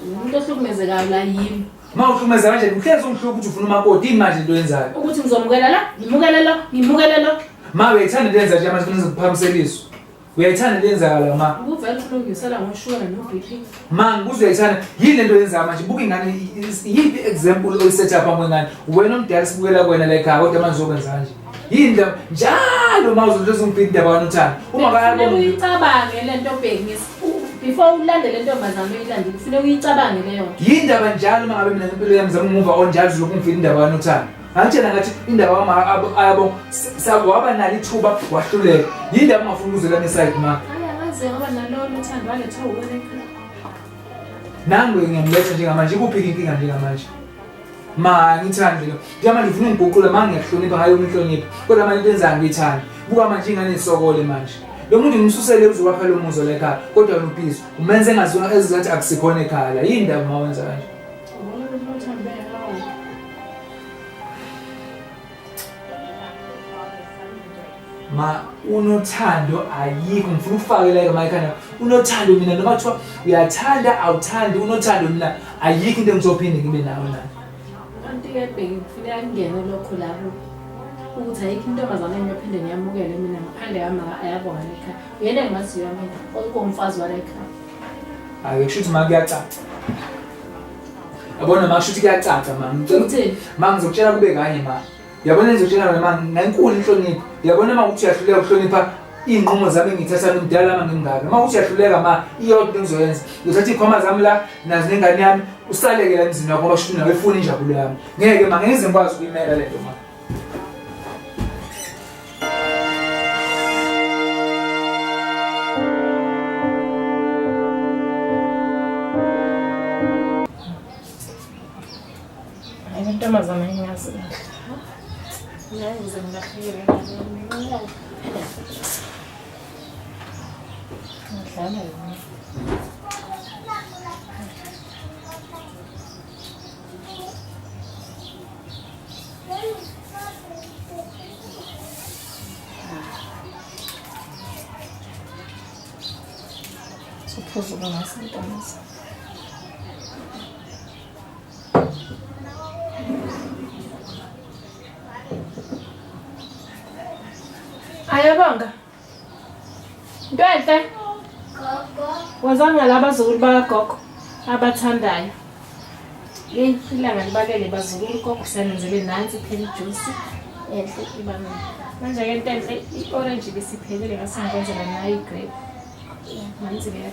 umuntu ohlukumezekayo la yimi. Mawuhlukumeza kanje uhlezi umhluku ukuthi ufuna umakoti imanje into yenzayo. Ukuthi ngizomukela la, ngimukele lo. Ma uyayithanda lenza nje manje kufanele ukuphamiseliso. Uyayithanda lenzakala ma. Ukuvela ukulungisela ngoshukela no BP. Ma ngikuze uyayithanda yini lento yenza manje buka ingane yipi example oyiset up amongane. Wena omdala sibukela kwena la ekhaya kodwa manje uzokwenza kanje. Yini njalo mawuzothi uzongiphinda indaba wanothanda. Uma kayabona uyicabange lento bheki before ulandele lento mazame uyilandele kufanele uyicabange leyo nto. Yini ndaba njalo mangabe mina impilo yami zama umuva onjalo zokungifika indaba wanothanda. Ngitshela ngathi indaba wama ayabo waba nalo ithuba wahluleka. Yini ndaba ungafuna ukuzelana side ma. Ayazi ngoba nalona uthando waletha uwena ekhaya. Nangu ngiyamletha njengamanje kuphika inkinga njengamanje. Ma ngithanda lo. Njama ngifuna ungiguqula manje ngiyahlonipha hayi umhlonipha. Kodwa manje into enza ngithanda. Buka manje ingane isokole manje. Lo muntu ngimsusele uzokwakha lo muzo la ekhaya kodwa unopiso. Umenze ngazona ezizathi akusikhona ekhaya la. Yini ndaba mawenza kanje? Ma unothando ayikho ngifuna ufake la emakhaya unothando mina noma kuthiwa uyathanda awuthandi unothando mina ayikho into engizophinde ngibe nayo la kanti ke bheki kufanele ngene lokho lapho ukuthi ayikho intombazane engiyophinde ngiyamukele mina ngaphandle yami ayabona ekhaya uyena engimaziyo mina okungumfazi wala ekhaya hayi kushuthi ma kuyacaca yabona ma kushuthi kuyacaca ma ngicela ma ngizokutshela kube kanye ma yabona ngizotshela noma ngenkulu inhlonipho yabona uma uthi uyahluleka ukuhlonipha inqomo zami ngithatha nomdala manje ngingaka uma uthi uyahluleka ma iyodwa engizoyenza ngizothatha ikhoma zami la nazi nengane yami usaleke la emzini wakho basho nawe ufuna injabulo yami ngeke ma ngeke ngikwazi ukuyimela lento ma intombazane engiyazi Ngize ngafike ngidlala Supposo que não sentamos. Ayabonga. Ntoenhle. Gogo. Wazanga labazukulu bakagogo abathandayo. Ilanga libakele bazukulu gogo sanenzele nansi phela ijuice enhle ibanga. Manje ke Ntenhle i-orange besiphelele ngasengenzela nayo igrape. Nansi ke